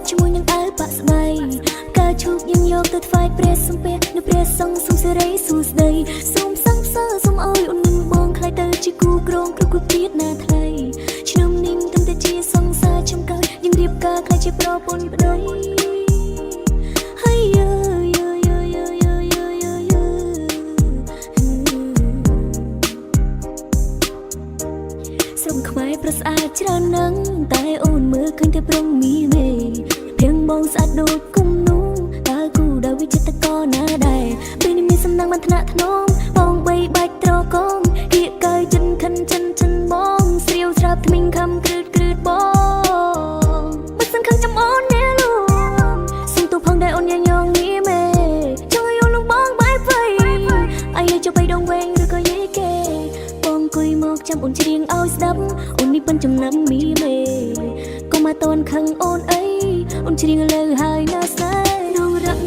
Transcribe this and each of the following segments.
ជាមួយនឹងអើបាក់ស្បែកការជួបយើងយកទៅថ្វាយព្រះសំពះនៅព្រះសង្ឃសូមសេរីសួស្តីសូមសង្ឃសើសូមអើយអូននឹងបងខ្លាយទៅជាគូក្រងគ្រប់ជាតិណាថ្លៃឆ្នាំនេះទើបតែជាសង្សារចំកើយើងរៀបការខ្លាយជាប្រពន្ធប្តីហើយស្រមខ្មែរប្រស្អាតច្រើនណាស់តែអូនមើលឃើញតែប្រងមីមេភៀងបងស្អាតដូចគុំនោះតើគូដោយវិចិត្រកណាដែរពេលនេះមានសំណាងបានថ្នាក់ធ្នមបងបីបាច់ត្រកងគៀកកើចិនខិនចិនបងស្រាវស្រាប់ថ្មីងខំគ្រឺតបងមិនសឹងខឹងចាំអូនណែលូសុំទូផងដែរអូនញញងមីមេចង់ឲ្យអូនលងបងបែបវៃអាយចុះបីដងវែងឬក៏យេគេបងគួយមកចាំអូនច្រៀងឲ្យស្ដាប់អូននេះប៉ិនចំណាំមីមេកុំមកតន់ខឹងអូនអីអូនច្រៀងលើហើយណាស្នេហ៍នងរឹក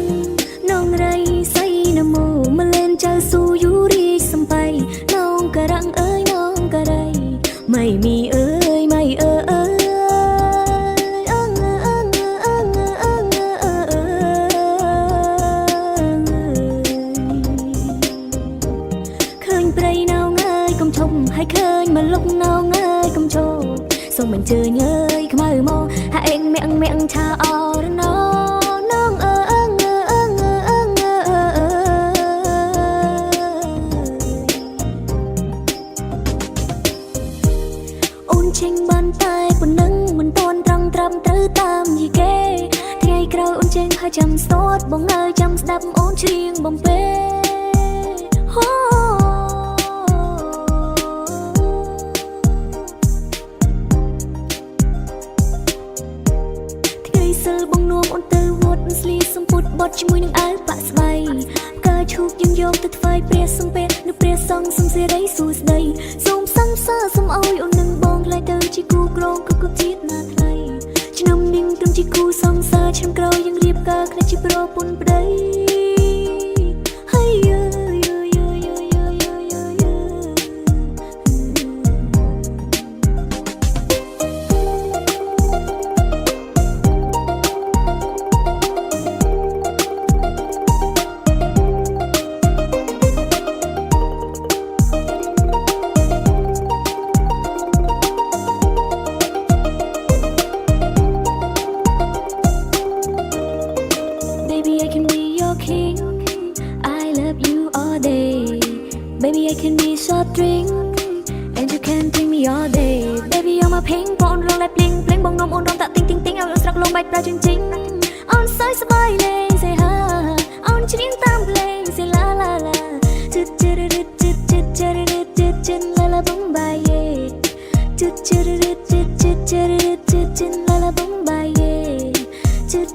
នងរៃសៃនមោមកលេនចៅស៊ូយូរីសំបៃនងការ៉ាំងអើយនងការ៉ៃមិនមីអើយមិនអើឃើញព្រៃណៅងើយកុំឈប់ហើយឃើញមកលុកណៅងើយកុំឈប់សូមមិនជើញអើយខ្មៅមកហាអេងមាំងឆាអរណោនងអូនចេញបានតែប៉ុណ្ណឹងមិនតន់ត្រង់ត្រាប់ត្រូវតាមយីគេថ្ងៃក្រោយអូនចេញហើយចាំស្ទាត់បងនៅចាំស្ដាប់អូនច្រៀងបំពេហូសិលបងនួមអូនទៅវត្តស្លីសំពុតបត់ជាមួយនឹងអើបាក់ស្បែកការឈូកយើងយកទៅថ្វាយព្រះសំពះនៅព្រះសង្ឃសូមសេរីសួស្តីសូមសង្ឃសើសូមអើយអូននឹងបងខ្លាយទៅជាគូក្រងគ្រប់ជាតិណាថ្លៃឆ្នាំនេះទើបជាគូសង្សារឆ្នាំក្រោយយើងរៀបការខ្លាយជាប្រពន្ធប្តីហើយ Baby, I can be short drink and you can drink me all day. Baby, you're my pink, but on long like bling bling. Bong nom on dong tak ting ting ting. I will struck long bite pra ching ching. On side sabai lane say ha. On ching tam lane say la la la. Chit chit chit chit chit chit chit chit la la bum bye yeah. Chit chit chit chit chit chit chit chit la la bum bye yeah. Chit